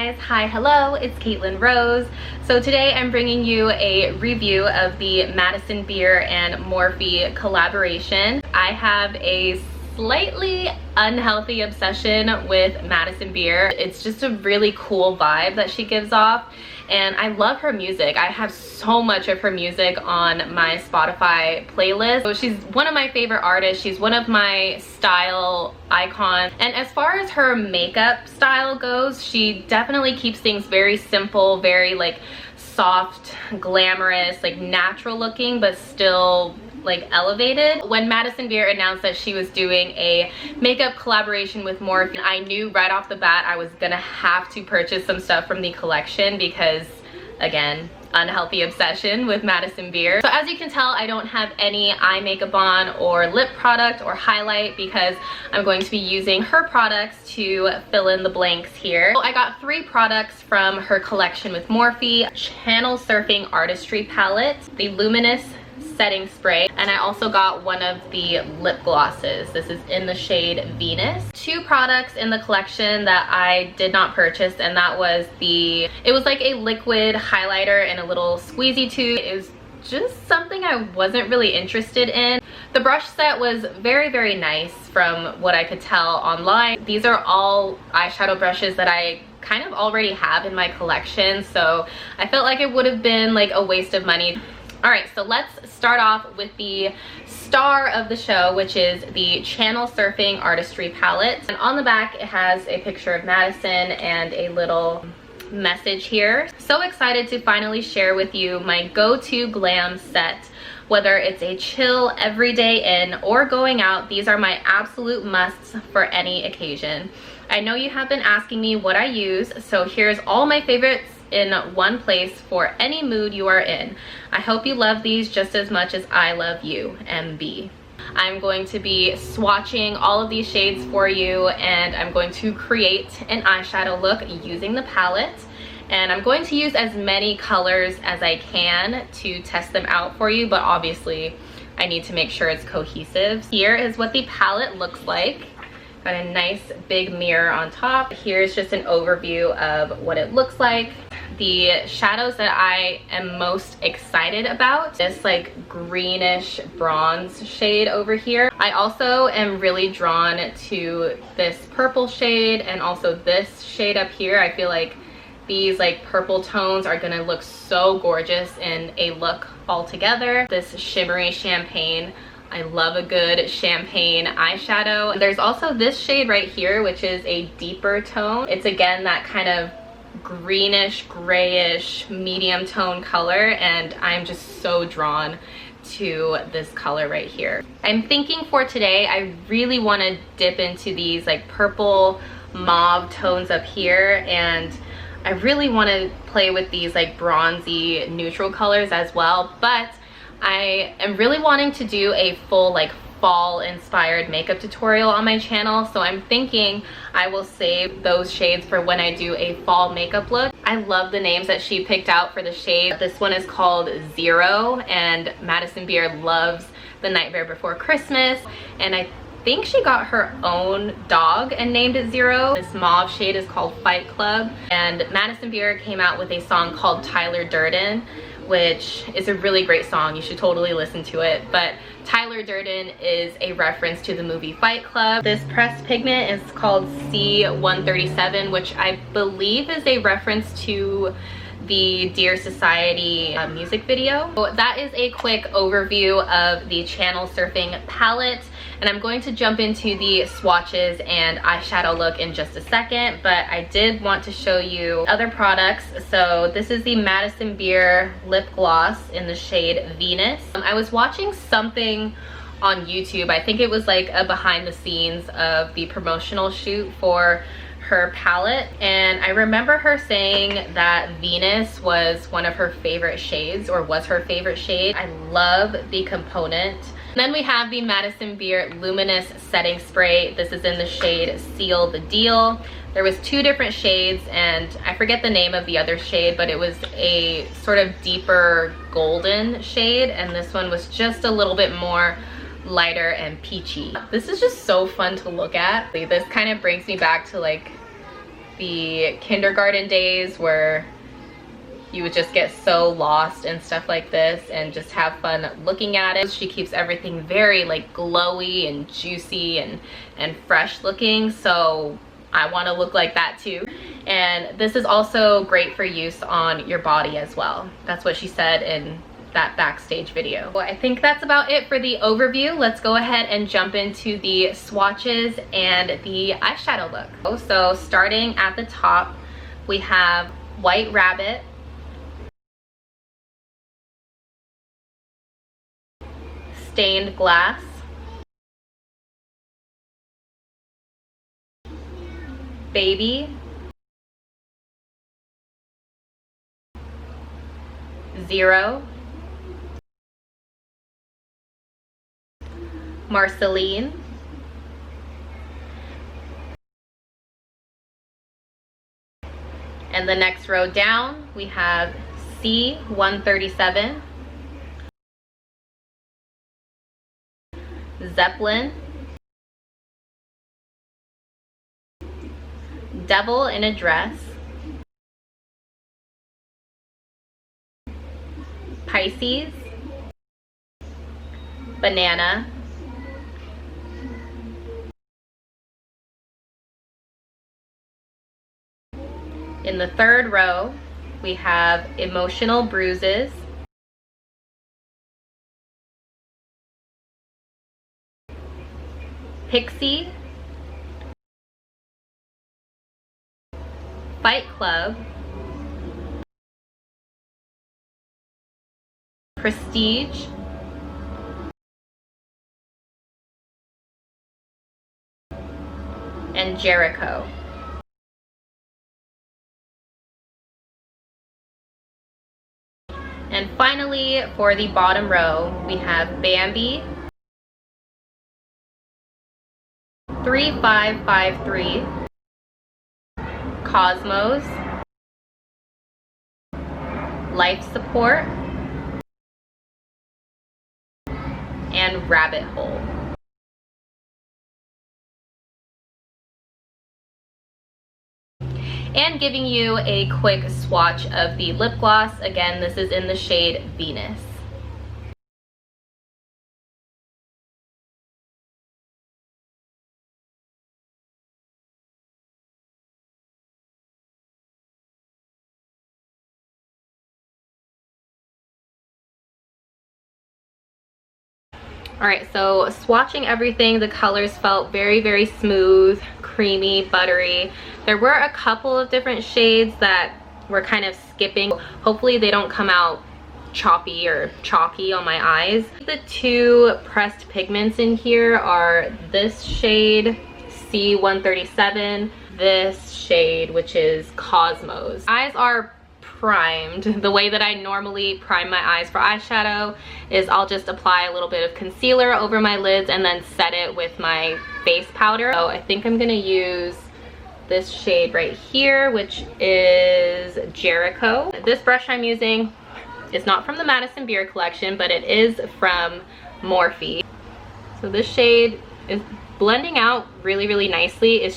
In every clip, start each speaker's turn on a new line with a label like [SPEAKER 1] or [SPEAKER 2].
[SPEAKER 1] guys, hi, hello, it's Katelyn Rose. So today I'm bringing you a review of the Madison Beer and Morphe collaboration. I have a slightly unhealthy obsession with Madison Beer. It's just a really cool vibe that she gives off, and I love her music. I have so much of her music on my Spotify playlist. So she's one of my favorite artists. She's one of my style icons. And as far as her makeup style goes, she definitely keeps things very simple, very like soft, glamorous, like natural looking, but still like elevated. When Madison Beer announced that she was doing a makeup collaboration with Morphe, I knew right off the bat I was gonna have to purchase some stuff from the collection because, again, unhealthy obsession with Madison Beer. So as you can tell, I don't have any eye makeup on or lip product or highlight because I'm going to be using her products to fill in the blanks here. So I got 3 products from her collection with Morphe: Channel Surfing Artistry palette, the Luminous setting spray, and I also got one of the lip glosses. This is in the shade Venus. 2 products in the collection that I did not purchase, and that was it was like a liquid highlighter in a little squeezy tube. It was just something I wasn't really interested in. The brush set was very, very nice from what I could tell online. These are all eyeshadow brushes that I kind of already have in my collection, so I felt like it would have been like a waste of money. Alright, so let's start off with the star of the show, which is the Channel Surfing Artistry palette. And on the back it has a picture of Madison and a little message here. So excited to finally share with you my go-to glam set. Whether it's a chill everyday in or going out, these are my absolute musts for any occasion. I know you have been asking me what I use, so here's all my favorites in one place for any mood you are in. I hope you love these just as much as I love you, MB. I'm going to be swatching all of these shades for you, and I'm going to create an eyeshadow look using the palette. And I'm going to use as many colors as I can to test them out for you, but obviously I need to make sure it's cohesive. Here is what the palette looks like. Got a nice big mirror on top. Here's just an overview of what it looks like. The shadows that I am most excited about, this like greenish bronze shade over here. I also am really drawn to this purple shade and also this shade up here. I feel like these like purple tones are gonna look so gorgeous in a look all together. This shimmery champagne, I love a good champagne eyeshadow. There's also this shade right here, which is a deeper tone. It's again that kind of greenish, grayish, medium tone color, and I'm just so drawn to this color right here. I'm thinking for today, I really want to dip into these like purple mauve tones up here, and I really want to play with these like bronzy neutral colors as well, but I am really wanting to do a full like fall inspired makeup tutorial on my channel, so I'm thinking I will save those shades for when I do a fall makeup look. I love the names that she picked out for the shade. This one is called Zero, and Madison Beer loves The Nightmare Before Christmas, and I think she got her own dog and named it Zero. This mauve shade is called Fight Club, and Madison Beer came out with a song called Tyler Durden, which is a really great song. You should totally listen to it. But Tyler Durden is a reference to the movie Fight Club. This pressed pigment is called C137, which I believe is a reference to the Dear Society music video. So that is a quick overview of the Channel Surfing palette, and I'm going to jump into the swatches and eyeshadow look in just a second, but I did want to show you other products. So this is the Madison Beer lip gloss in the shade Venus. I was watching something on YouTube, I think it was like a behind the scenes of the promotional shoot for her palette, and I remember her saying that Venus was one of her favorite shades, or was her favorite shade. I love the component. Then we have the Madison Beer Luminous setting spray. This is in the shade Seal the Deal. There was 2 different shades, and I forget the name of the other shade, but it was a sort of deeper golden shade, and this one was just a little bit more lighter and peachy. This is just so fun to look at. This kind of brings me back to like the kindergarten days where you would just get so lost in stuff like this and just have fun looking at it. She keeps everything very like glowy and juicy and fresh looking, so I want to look like that too. And this is also great for use on your body as well. That's what she said in that backstage video. Well, I think that's about it for the overview. Let's go ahead and jump into the swatches and the eyeshadow look. So starting at the top, we have White Rabbit, Stained Glass, Baby, Zero, Marceline, and the next row down we have C137, Zeppelin, Devil in a Dress, Pisces, Banana, in the third row we have Emotional Bruises, Pixie, Fight Club, Prestige, and Jericho. And finally, for the bottom row, we have Bambi, 3553, Cosmos, Life Support, and Rabbit Hole. And giving you a quick swatch of the lip gloss. Again, this is in the shade Venus. Alright, so swatching everything, the colors felt very, very smooth, creamy, buttery. There were a couple of different shades that were kind of skipping. Hopefully they don't come out choppy or chalky on my eyes. The two pressed pigments in here are this shade, C137, this shade, which is Cosmos. Eyes are primed. The way that I normally prime my eyes for eyeshadow is I'll just apply a little bit of concealer over my lids and then set it with my face powder. So I think I'm gonna use this shade right here, which is Jericho. This brush I'm using is not from the Madison Beer Collection, but it is from Morphe. So this shade is blending out really, really nicely. It's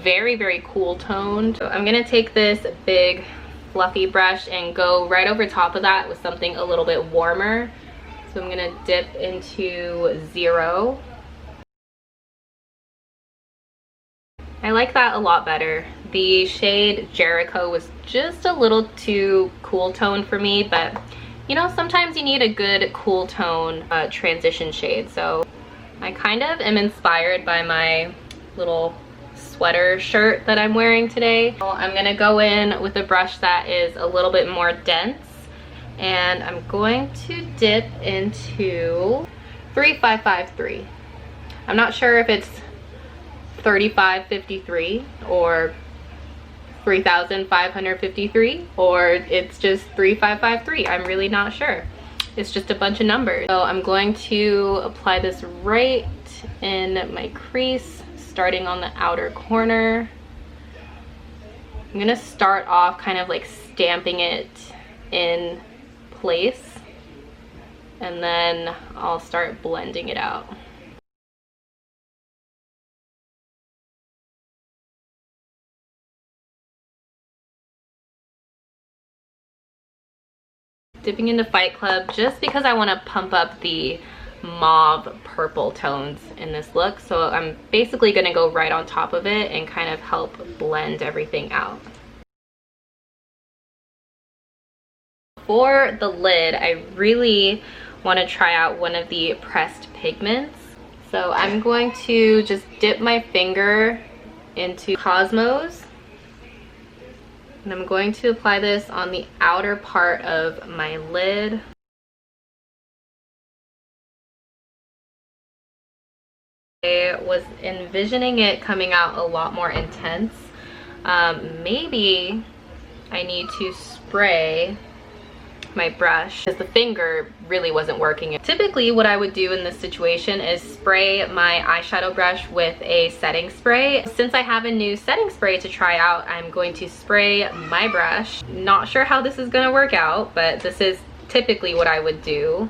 [SPEAKER 1] very, very cool toned. So I'm gonna take this big fluffy brush and go right over top of that with something a little bit warmer. So I'm gonna dip into Zero. I like that a lot better. The shade Jericho was just a little too cool tone for me, but you know, sometimes you need a good cool tone transition shade. So I kind of am inspired by my little sweater shirt that I'm wearing today. I'm gonna go in with a brush that is a little bit more dense, and I'm going to dip into 3553. I'm not sure if it's 3553 or 3553 or it's just 3553. I'm really not sure. It's just a bunch of numbers. So I'm going to apply this right in my crease, starting on the outer corner. I'm gonna start off kind of like stamping it in place, and then I'll start blending it out. dipping into Fight Club just because I want to pump up the mauve purple tones in this look. So I'm basically going to go right on top of it and kind of help blend everything out. For the lid, I really want to try out one of the pressed pigments. So I'm going to just dip my finger into Cosmos, and I'm going to apply this on the outer part of my lid. I was envisioning it coming out a lot more intense. Maybe I need to spray my brush because the finger really wasn't working. Typically what I would do in this situation is spray my eyeshadow brush with a setting spray. Since I have a new setting spray to try out, I'm going to spray my brush. Not sure how this is going to work out, but this is typically what I would do.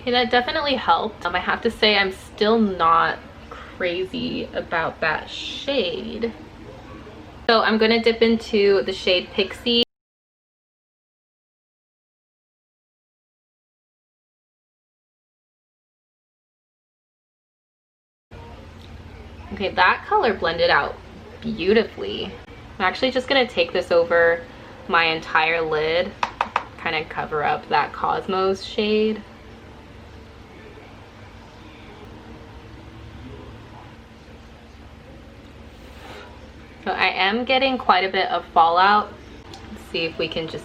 [SPEAKER 1] Okay, that definitely helped. I have to say I'm still not crazy about that shade. So I'm going to dip into the shade Pixie. Okay, that color blended out beautifully. I'm actually just going to take this over my entire lid, kind of cover up that Cosmos shade. So I am getting quite a bit of fallout. Let's see if we can just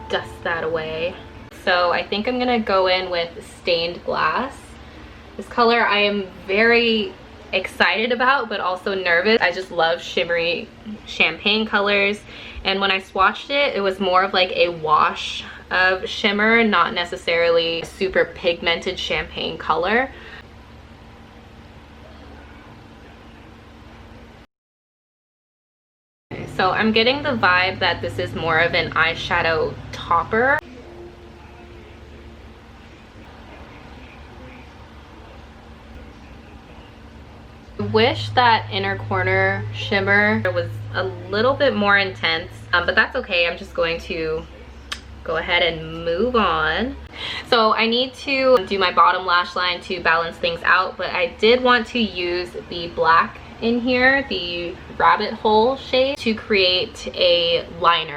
[SPEAKER 1] dust that away. So I think I'm gonna go in with Stained Glass. This color I am very excited about, but also nervous. I just love shimmery champagne colors. And when I swatched it, it was more of like a wash of shimmer, not necessarily a super pigmented champagne color. So I'm getting the vibe that this is more of an eyeshadow topper. I wish that inner corner shimmer was a little bit more intense, but that's okay. I'm just going to go ahead and move on. So I need to do my bottom lash line to balance things out, but I did want to use the black in here, the rabbit hole shade, to create a liner.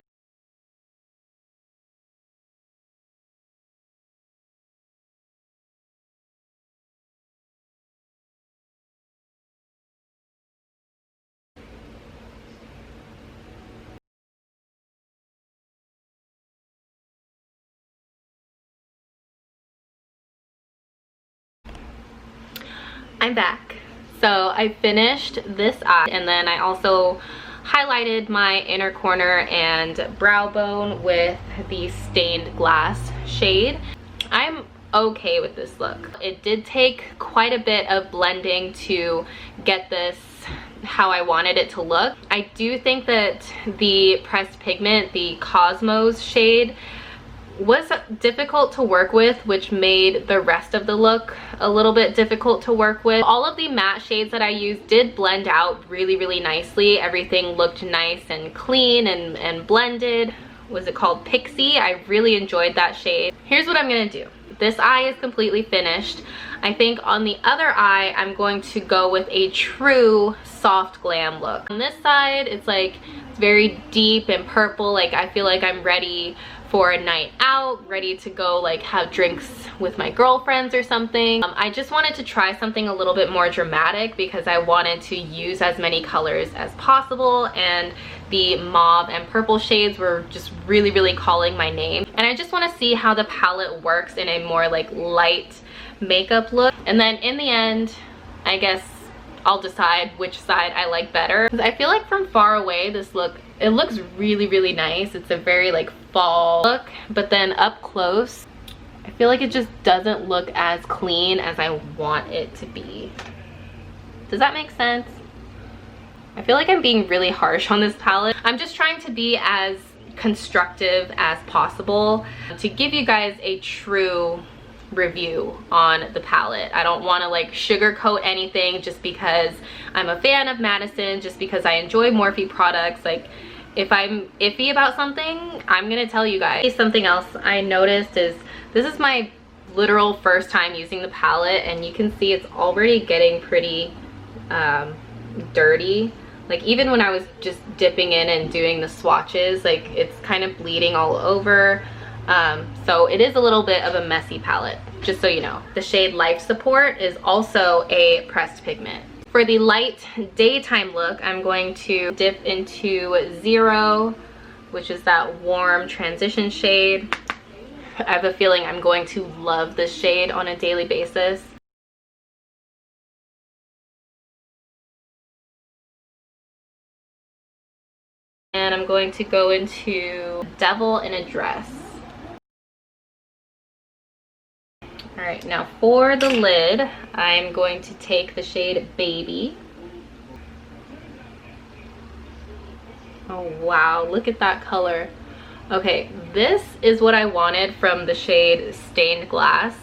[SPEAKER 1] I'm back. So I finished this eye, and then I also highlighted my inner corner and brow bone with the Stained Glass shade. I'm okay with this look. It did take quite a bit of blending to get this how I wanted it to look. I do think that the pressed pigment, the Cosmos shade, was difficult to work with, which made the rest of the look a little bit difficult to work with. All of the matte shades that I used did blend out really nicely. Everything looked nice and clean and blended. Was it called Pixie? I really enjoyed that shade. Here's what I'm gonna do. This eye is completely finished. I think on the other eye, I'm going to go with a true soft glam look. On this side, it's like very deep and purple. Like I feel like I'm ready for a night out, ready to go like have drinks with my girlfriends or something. I just wanted to try something a little bit more dramatic because I wanted to use as many colors as possible, and the mauve and purple shades were just really calling my name. And I just want to see how the palette works in a more like light makeup look. And then in the end, I guess I'll decide which side I like better. I feel like from far away, this look, it looks really nice. It's a very like fall look, but then up close, I feel like it just doesn't look as clean as I want it to be. Does that make sense? I feel like I'm being really harsh on this palette. I'm just trying to be as constructive as possible to give you guys a true review on the palette. I don't want to like sugarcoat anything just because I'm a fan of Madison, just because I enjoy Morphe products. Like, if I'm iffy about something, I'm gonna tell you guys. Something else I noticed is this is my literal first time using the palette, and you can see it's already getting pretty dirty. Like, even when I was just dipping in and doing the swatches, like, it's kind of bleeding all over. So it is a little bit of a messy palette, just so you know. The shade Life Support is also a pressed pigment. For the light daytime look, I'm going to dip into Zero, which is that warm transition shade. I have a feeling I'm going to love this shade on a daily basis. And I'm going to go into Devil in a Dress. All right, now for the lid, I'm going to take the shade Baby. Oh wow, look at that color. Okay, this is what I wanted from the shade Stained Glass.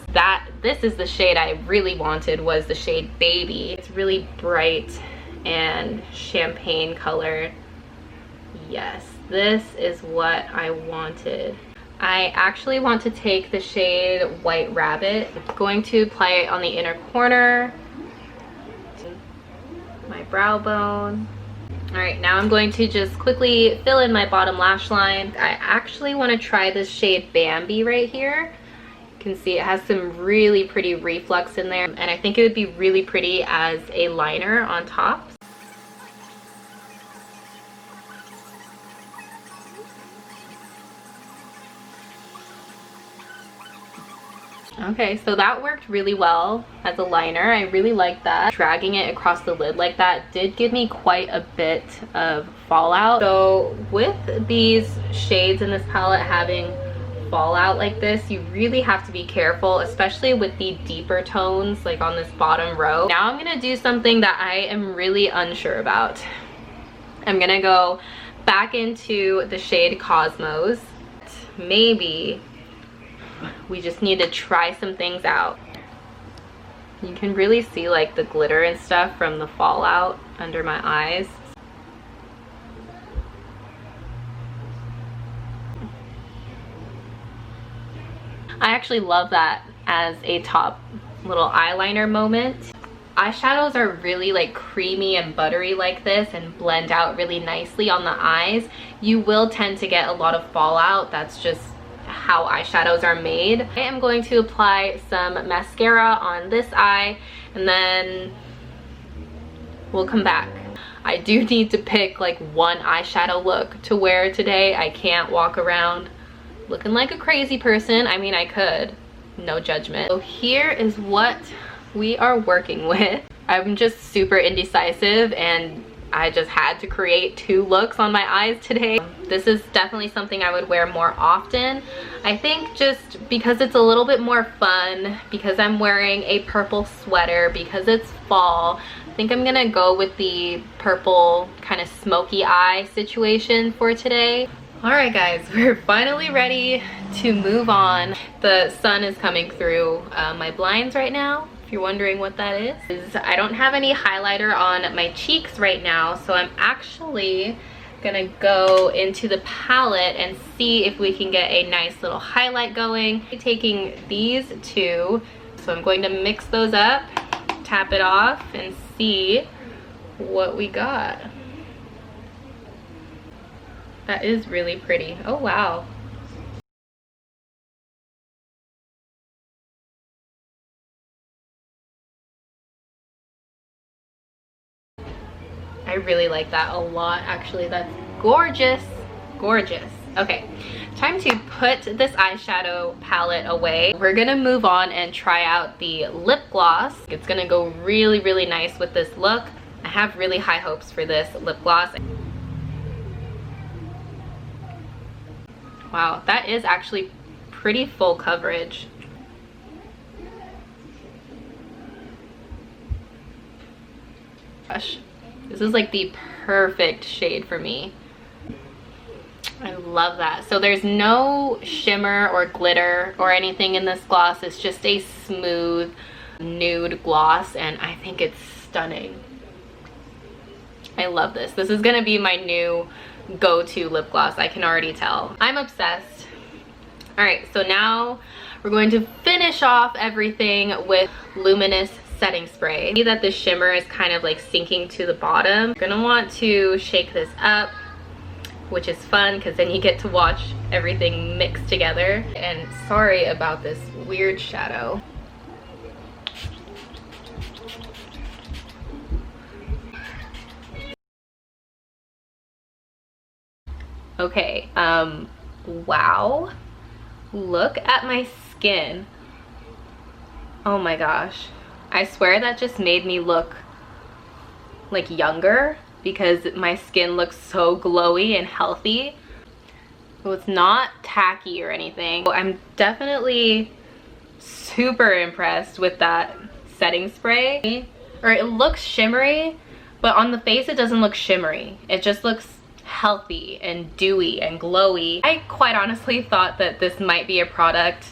[SPEAKER 1] This is the shade I really wanted, was the shade Baby. It's really bright and champagne colored. Yes, this is what I wanted. I actually want to take the shade White Rabbit. I'm going to apply it on the inner corner, my brow bone. All right, now I'm going to just quickly fill in my bottom lash line. I actually want to try this shade Bambi right here. You can see it has some really pretty reflux in there, and I think it would be really pretty as a liner on top. Okay, so that worked really well as a liner. I really like that. Dragging it across the lid like that did give me quite a bit of fallout. So with these shades in this palette having fallout like this, you really have to be careful, especially with the deeper tones like on this bottom row. Now I'm gonna do something that I am really unsure about. I'm gonna go back into the shade Cosmos. Maybe we just need to try some things out. You can really see like the glitter and stuff from the fallout under my eyes. I actually love that as a top little eyeliner moment. Eyeshadows are really like creamy and buttery like this and blend out really nicely on the eyes. You will tend to get a lot of fallout. That's just how eyeshadows are made. I am going to apply some mascara on this eye, and then we'll come back. I do need to pick like one eyeshadow look to wear today. I can't walk around looking like a crazy person. I mean, I could, no judgment. So here is what we are working with. I'm just super indecisive, and I just had to create two looks on my eyes today. This is definitely something I would wear more often. I think just because it's a little bit more fun, because I'm wearing a purple sweater, because it's fall, I think I'm gonna go with the purple kind of smoky eye situation for today. All right guys, we're finally ready to move on. The sun is coming through my blinds right now. If you're wondering what that is, I don't have any highlighter on my cheeks right now, so I'm actually gonna go into the palette and see if we can get a nice little highlight going. I'm taking these two, so I'm going to mix those up, tap it off, and see what we got. That is really pretty. Oh wow. I really like that a lot, actually. That's gorgeous, gorgeous. Okay, time to put this eyeshadow palette away. We're gonna move on and try out the lip gloss. It's gonna go really, really nice with this look. I have really high hopes for this lip gloss. Wow, that is actually pretty full coverage. Gosh. This is like the perfect shade for me. I love that. So there's no shimmer or glitter or anything in this gloss. It's just a smooth nude gloss, and I think it's stunning. I love this. This is gonna be my new go-to lip gloss. I can already tell. I'm obsessed. All right, so now we're going to finish off everything with Luminous setting spray. See that the shimmer is kind of like sinking to the bottom. You're gonna want to shake this up, which is fun because then you get to watch everything mix together. And sorry about this weird shadow. Okay, wow. Look at my skin. Oh my gosh. I swear that just made me look like younger because my skin looks so glowy and healthy. So it's not tacky or anything. I'm definitely super impressed with that setting spray. Or it looks shimmery, but on the face it doesn't look shimmery. It just looks healthy and dewy and glowy. I quite honestly thought that this might be a product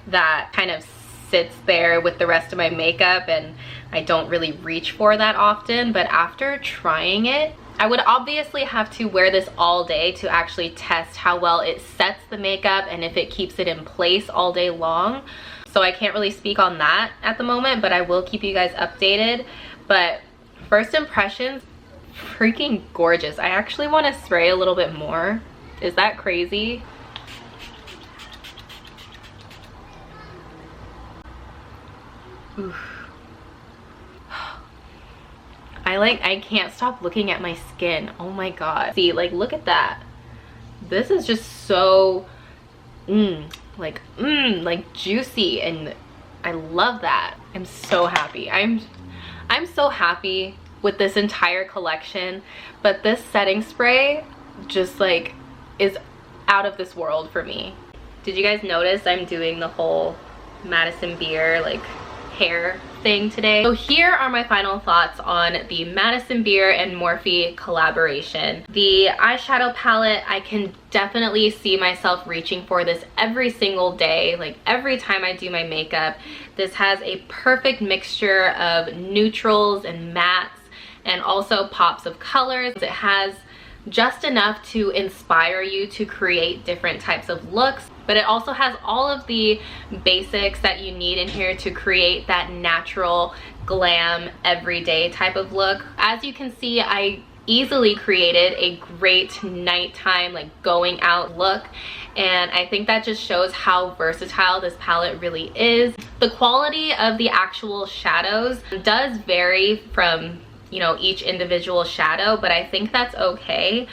[SPEAKER 1] that kind of sits there with the rest of my makeup and I don't really reach for that often, but after trying it, I would obviously have to wear this all day to actually test how well it sets the makeup and if it keeps it in place all day long. So I can't really speak on that at the moment, but I will keep you guys updated. But first impressions, freaking gorgeous. I actually want to spray a little bit more. Is that crazy? Oof. I can't stop looking at my skin. Oh my god. See, like, look at that. This is just so like juicy, and I love that. I'm so happy. I'm so happy with this entire collection, but this setting spray just like is out of this world for me. Did you guys notice I'm doing the whole Madison Beer like hair thing today? So here are my final thoughts on the Madison Beer and Morphe collaboration. The eyeshadow palette, I can definitely see myself reaching for this every single day, like every time I do my makeup. This has a perfect mixture of neutrals and mattes and also pops of colors. It has just enough to inspire you to create different types of looks, but it also has all of the basics that you need in here to create that natural glam everyday type of look. As you can see, I easily created a great nighttime like going out look, and I think that just shows how versatile this palette really is. The quality of the actual shadows does vary from, you know, each individual shadow, but I think that's okay.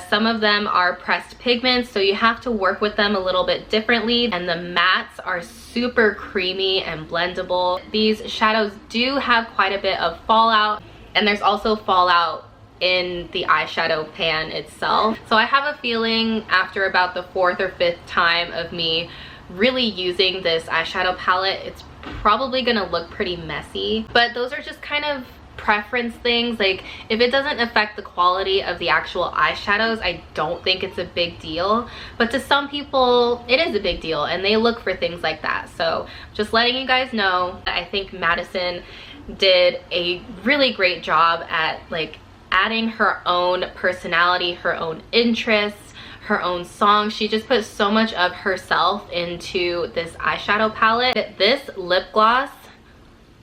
[SPEAKER 1] Some of them are pressed pigments, so you have to work with them a little bit differently, and the mattes are super creamy and blendable. These shadows do have quite a bit of fallout, and there's also fallout in the eyeshadow pan itself. So I have a feeling after about the 4th or 5th time of me really using this eyeshadow palette, it's probably gonna look pretty messy, but those are just kind of preference things. Like, if it doesn't affect the quality of the actual eyeshadows, I don't think it's a big deal, but to some people it is a big deal and they look for things like that. So just letting you guys know, I think Madison did a really great job at like adding her own personality, her own interests, her own songs. She just put so much of herself into this eyeshadow palette. This lip gloss,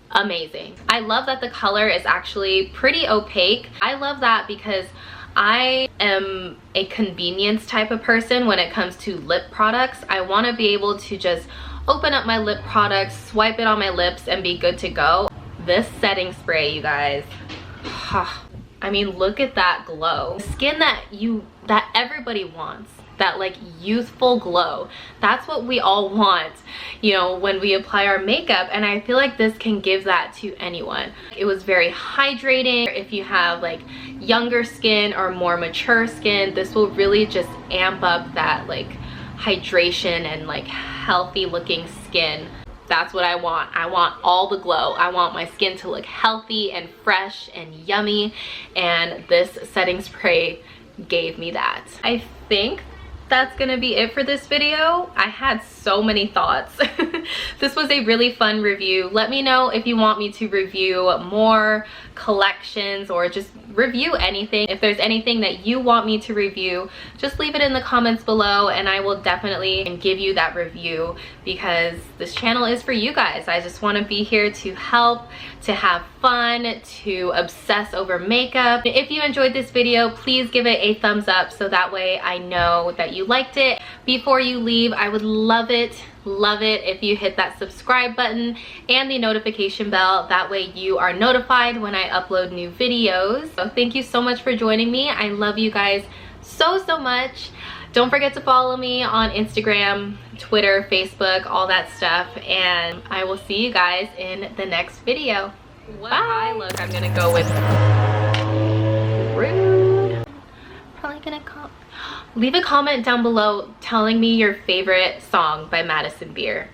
[SPEAKER 1] amazing. I love that the color is actually pretty opaque. I love that because I am a convenience type of person when it comes to lip products. I want to be able to just open up my lip products, swipe it on my lips, and be good to go. This setting spray, you guys, I mean, look at that glow. Skin that everybody wants. That like youthful glow. That's what we all want, you know, when we apply our makeup, and I feel like this can give that to anyone. It was very hydrating. If you have like younger skin or more mature skin, this will really just amp up that like hydration and like healthy looking skin. That's what I want. I want all the glow. I want my skin to look healthy and fresh and yummy, and this setting spray gave me that. I think that's gonna be it for this video. I had so many thoughts. This was a really fun review. Let me know if you want me to review more collections or just review anything. If there's anything that you want me to review, just leave it in the comments below and I will definitely give you that review, because this channel is for you guys. I just want to be here to help, to have fun, to obsess over makeup. If you enjoyed this video, please give it a thumbs up so that way I know that you liked it. Before you leave, I would love it if you hit that subscribe button and the notification bell. That way you are notified when I upload new videos. So thank you so much for joining me. I love you guys so much. Don't forget to follow me on Instagram, Twitter, Facebook, all that stuff, and I will see you guys in the next video. What eye look I'm gonna go with? Rude. Probably gonna leave a comment down below telling me your favorite song by Madison Beer.